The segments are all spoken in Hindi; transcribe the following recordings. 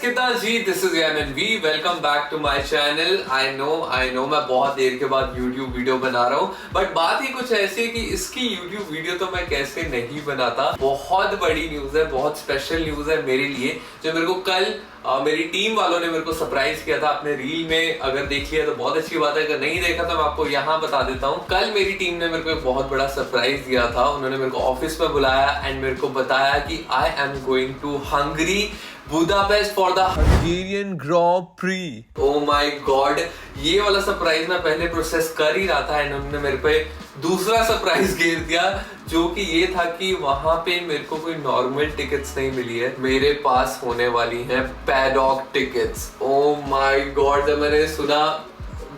किता जी, this is MNV. Welcome back to my channel. I know मैं बहुत देर के बाद YouTube वीडियो बना रहा हूँ, बट बात ही कुछ ऐसी है कि इसकी YouTube वीडियो तो मैं कैसे नहीं बनाता। बहुत बड़ी न्यूज है, बहुत स्पेशल न्यूज है मेरे लिए, जो मेरे को कल मेरी टीम वालों ने मेरे को सरप्राइज किया था अपने रील में। अगर देख लिया तो बहुत अच्छी बात है, अगर नहीं देखा तो मैं आपको यहाँ बता देता हूँ। कल मेरी टीम ने मेरे को एक बहुत बड़ा सरप्राइज दिया था। उन्होंने मेरे को ऑफिस में बुलाया एंड मेरे को बताया कि I am going to Hungary, Budapest for the Hungarian grand prix. Oh my God, ये वाला सरप्राइज मैं पहले प्रोसेस कर ही रहा था एंड उन्होंने मेरे पे दूसरा सरप्राइज घेर दिया, जो कि ये था कि वहां पे मेरे को कोई नॉर्मल टिकट्स नहीं मिली है, मेरे पास होने वाली हैं paddock tickets. O my God, जब मैंने सुना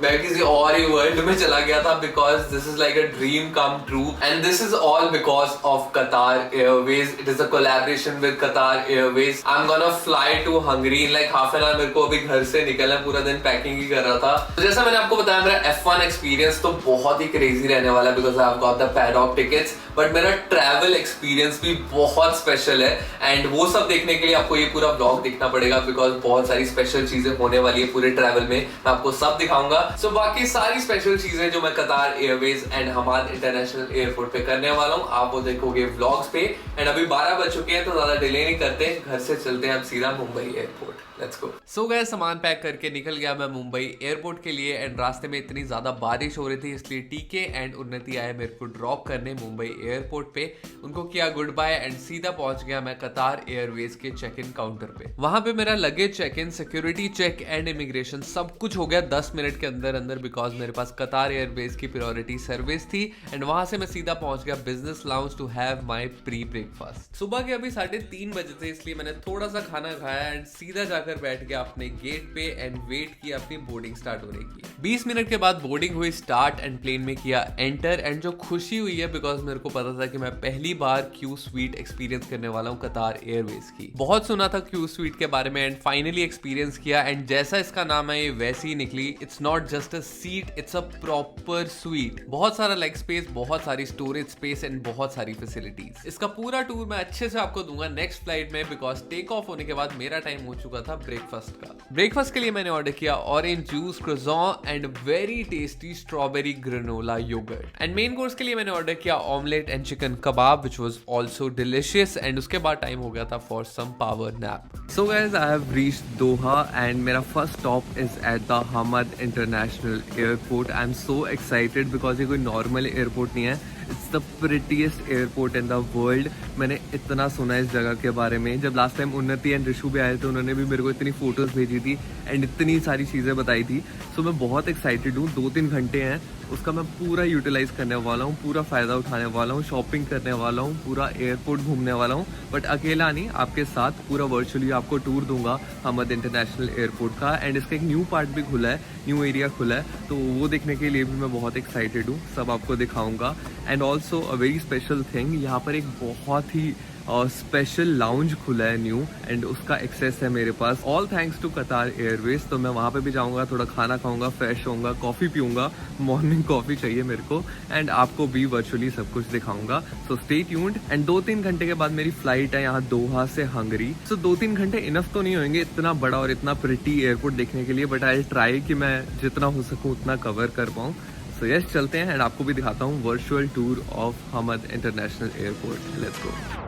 मैं किसी और ही वर्ल्ड में चला गया था, because this is like a dream come true and this is all because of Qatar Airways. It is a collaboration with Qatar Airways. I am gonna fly to Hungary in like half an hour. मेरे को अभी घर से निकलना, पूरा दिन पैकिंग ही कर रहा था। तो जैसा मैंने आपको बताया, मेरा F1 एक्सपीरियंस तो बहुत ही क्रेजी रहने वाला है, because I have got the paddock tickets. But मेरा ट्रैवल एक्सपीरियंस भी बहुत स्पेशल है एंड वो सब देखने के लिए आपको ये पूरा ब्लॉग देखना पड़ेगा, बिकॉज बहुत सारी स्पेशल चीजें होने वाली है पूरे ट्रैवल में। मैं आपको सब दिखाऊंगा। सो बाकी सारी स्पेशल चीजें जो मैं Qatar Airways and Hamad International Airport पे करने वाला हूँ, आप वो देखोगे व्लॉग्स पे। एंड अभी 12 बज चुके हैं, तो ज्यादा डिले नहीं करते, घर से चलते हैं अब सीधा Mumbai airport. Let's go. So गए, सामान पैक करके निकल गया मैं मुंबई एयरपोर्ट के लिए। एंड रास्ते में इतनी ज्यादा बारिश हो रही थी, इसलिए टीके एंड उन्नति आए मेरे को ड्रॉप करने मुंबई एयरपोर्ट पे। उनको किया गुड बाय एंड सीधा पहुंच गया मैं कतार एयरवेज के चेक इन काउंटर पे। वहां पे मेरा luggage check in, security check and immigration सब कुछ हो गया 10 मिनट के अंदर अंदर, बिकॉज मेरे पास कतार एयरवेज की प्रायोरिटी सर्विस थी। एंड वहां से मैं सीधा पहुंच गया business lounge to have my pre breakfast. सुबह के अभी 3:30 बजे थे, इसलिए मैंने थोड़ा सा खाना खाया एंड सीधा जाकर बैठ गया अपने गेट पे एंड वेट किया अपनी बोर्डिंग स्टार्ट होने की। 20 मिनट के बाद बोर्डिंग हुई स्टार्ट एंड प्लेन में किया एंटर। एंड जो खुशी हुई है, बिकॉज मेरे को पता था कि मैं पहली बार क्यू स्वीट एक्सपीरियंस करने वाला हूँ कतार एयरवेज की। बहुत सुना था क्यू स्वीट के बारे में एंड फाइनली एक्सपीरियंस किया। एंड जैसा इसका नाम है, ये वैसी ही निकली। It's not just a seat, it's a proper sweet. बहुत सारा लेग स्पेस, बहुत सारी स्टोरेज स्पेस एंड बहुत सारी फैसिलिटीज। इसका पूरा टूर मैं अच्छे से आपको दूंगा नेक्स्ट फ्लाइट में, बिकॉज टेक ऑफ होने के बाद मेरा टाइम हो चुका था ब्रेकफास्ट का। ब्रेकफास्ट के लिए मैंने ऑर्डर किया orange juice, croissant and very tasty strawberry granola yogurt. And main course के लिए मैंने ऑर्डर किया omelette and chicken kebab, which was also delicious. And उसके बाद टाइम हो गया था for some power nap. So guys, I have reached Doha and मेरा first stop is at the Hamad International Airport. I am so excited, because ये कोई नॉर्मल एयरपोर्ट नहीं है। It's the prettiest airport in the world. मैंने इतना सुना है इस जगह के बारे में। जब लास्ट टाइम उन्नति एंड ऋषु भी आए थे, उन्होंने भी मेरे को इतनी फोटोज भेजी थी एंड इतनी सारी चीज़ें बताई थी। सो मैं बहुत एक्साइटेड हूँ। 2-3 घंटे हैं, उसका मैं पूरा यूटिलाइज करने वाला हूँ, पूरा फ़ायदा उठाने वाला हूँ, शॉपिंग करने वाला हूँ, पूरा एयरपोर्ट घूमने वाला हूँ। बट अकेला नहीं, आपके साथ पूरा वर्चुअली आपको टूर दूंगा हमाद इंटरनेशनल एयरपोर्ट का। एंड इसका एक न्यू पार्ट भी खुला है, न्यू एरिया खुला है, तो वो देखने के लिए भी मैं बहुत एक्साइटेड हूँ। सब आपको दिखाऊंगा। And also a very special thing, यहाँ पर एक बहुत ही स्पेशल लाउंज खुला है न्यू, एंड उसका एक्सेस है मेरे पास, ऑल थैंक्स टू कतार एयरवेज। तो मैं वहाँ पे भी जाऊँगा, थोड़ा खाना खाऊंगा, फ्रेश होऊंगा, कॉफ़ी पीऊँगा, मॉर्निंग कॉफ़ी चाहिए मेरे को, एंड आपको भी वर्चुअली सब कुछ दिखाऊंगा। So stay tuned. एंड 2-3 घंटे के बाद मेरी फ्लाइट है यहाँ दोहा से हंगरी। सो 2-3 घंटे इनफ तो नहीं होंगे इतना बड़ा और इतना प्रिटी एयरपोर्ट देखने के लिए, बट आई ट्राई कि मैं जितना हो सकूँ उतना कवर कर पाऊँ। सो यस, चलते हैं एंड आपको भी दिखाता हूँ virtual tour of Hamad International Airport. Let's go.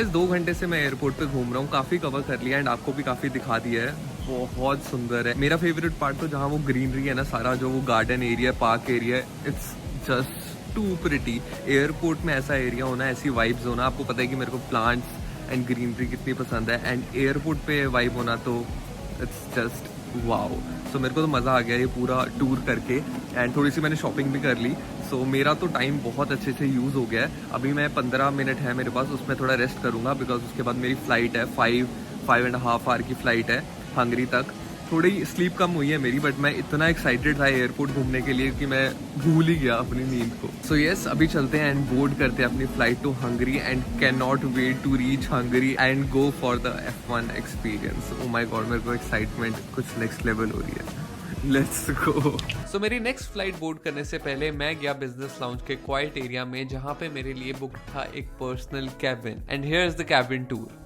Guys 2 घंटे से मैं एयरपोर्ट पे घूम रहा हूँ, काफ़ी कवर कर लिया एंड आपको भी काफ़ी दिखा दिया है। बहुत सुंदर है। मेरा फेवरेट पार्ट तो जहाँ वो ग्रीनरी है ना, सारा जो वो garden area, park area, it's just too pretty. Airport में ऐसा एरिया होना, ऐसी वाइब्स होना, आपको पता है कि मेरे को प्लांट्स एंड ग्रीनरी कितनी पसंद है, एंड एयरपोर्ट पे वाइब होना तो इट्स जस्ट वाओ। सो मेरे को तो मज़ा आ गया ये पूरा टूर करके, एंड थोड़ी सी मैंने शॉपिंग भी कर ली। सो मेरा तो टाइम बहुत अच्छे से यूज़ हो गया है। अभी मैं 15 मिनट है मेरे पास, उसमें थोड़ा रेस्ट करूँगा बिकॉज उसके बाद मेरी फ़्लाइट है, 5.5 आवर की फ़्लाइट है हंगरी तक। थोड़ी स्लीप कम हुई है मेरी, बट मैं इतना एक्साइटेड था एयरपोर्ट घूमने के लिए कि मैं भूल ही गया अपनी नींद को। सो यस, अभी चलते हैं एंड बोर्ड करते हैं अपनी flight to Hungary, and can not wait to reach Hungary and go for the F1 experience. Oh my God, मेरे को एक्साइटमेंट कुछ नेक्स्ट लेवल हो रही है। Let's go. सो मेरी नेक्स्ट फ्लाइट बोर्ड करने से पहले मैं गया बिजनेस लाउंज के क्वाइट एरिया में, जहाँ पे मेरे लिए बुक था एक personal cabin, and here is the cabin tour.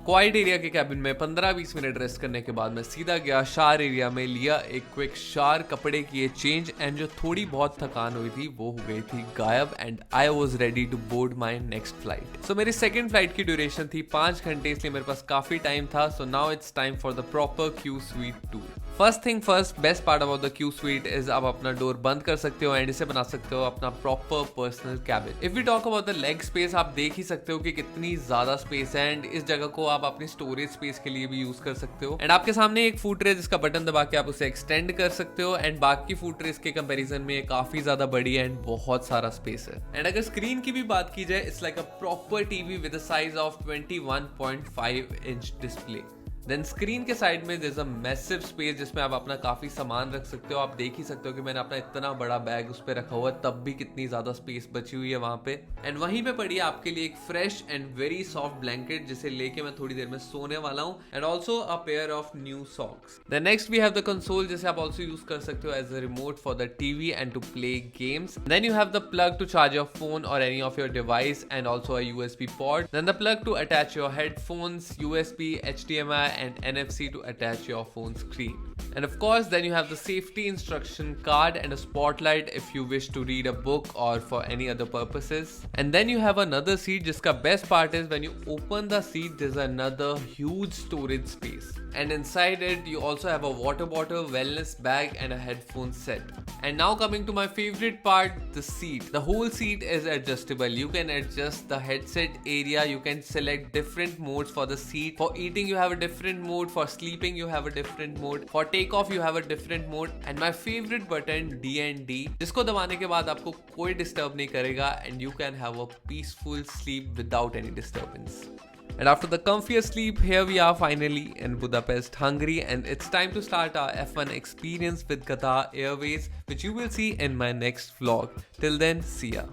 Quite area के कैबिन में 15-20 मिनट रेस्ट करने के बाद मैं सीधा गया शार एरिया में, लिया एक क्विक शार, कपड़े किए चेंज, एंड जो थोड़ी बहुत थकान हुई थी वो हो गई थी गायब, and I was ready to board my next flight. So मेरी सेकंड फ्लाइट की ड्यूरेशन थी 5 घंटे, इसलिए मेरे पास काफी टाइम था। So now it's time for the proper Q sweet tour. First thing first, best part about the Q sweet is आप अपना डोर बंद कर सकते हो एंड इसे बना सकते हो अपना proper personal cabin. If we talk about the leg space, आप देख ही सकते हो कि कितनी ज्यादा स्पेस है, एंड इस जगह को आप अपनी स्टोरेज स्पेस के लिए भी यूज कर सकते हो। एंड आपके सामने एक फूड ट्रे जिसका बटन दबा के आप उसे एक्सटेंड कर सकते हो, एंड बाकी फूड ट्रेस के कंपैरिजन में ये काफी ज्यादा बड़ी है एंड बहुत सारा स्पेस है। एंड अगर स्क्रीन की भी बात की जाए, it's like a proper TV with a size of 21.5 inch display. Then screen के साइड में there is a massive space जिसमें आप अपना काफी सामान रख सकते हो। आप देख ही सकते हो कि मैंने अपना इतना बड़ा बैग उस पर रखा हुआ है, तब भी कितनी ज्यादा स्पेस बची हुई है वहां पे। एंड वहीं पे पड़ी है आपके लिए एक fresh and very soft blanket, जिसे लेके मैं थोड़ी देर में सोने वाला हूँ, and also a pair of new socks. Then next we have the console, जिसे आप ऑल्सो यूज कर सकते हो as a remote for the TV and to play games. Then you have the plug to charge your phone और any of your device, and also a USB port. Then the plug to attach your headphones, USB, HDMI and NFC to attach your phone screen. And of course, then you have the safety instruction card and a spotlight if you wish to read a book or for any other purposes. And then you have another seat, jiska best part is when you open the seat, there's another huge storage space. And inside it, you also have a water bottle, wellness bag and a headphone set. And now coming to my favorite part, the seat. The whole seat is adjustable. You can adjust the headset area. You can select different modes for the seat. For eating, you have a different mode. For sleeping, you have a different mode. For takeoff, you have a different mode. And my favorite button, D&D, जिसको दबाने के बाद आपको कोई डिस्टर्ब नहीं करेगा, and you can have a peaceful sleep without any disturbance. And after the comfiest sleep, here we are finally in Budapest, Hungary, and it's time to start our F1 experience with Qatar Airways, which you will see in my next vlog. Till then, see ya.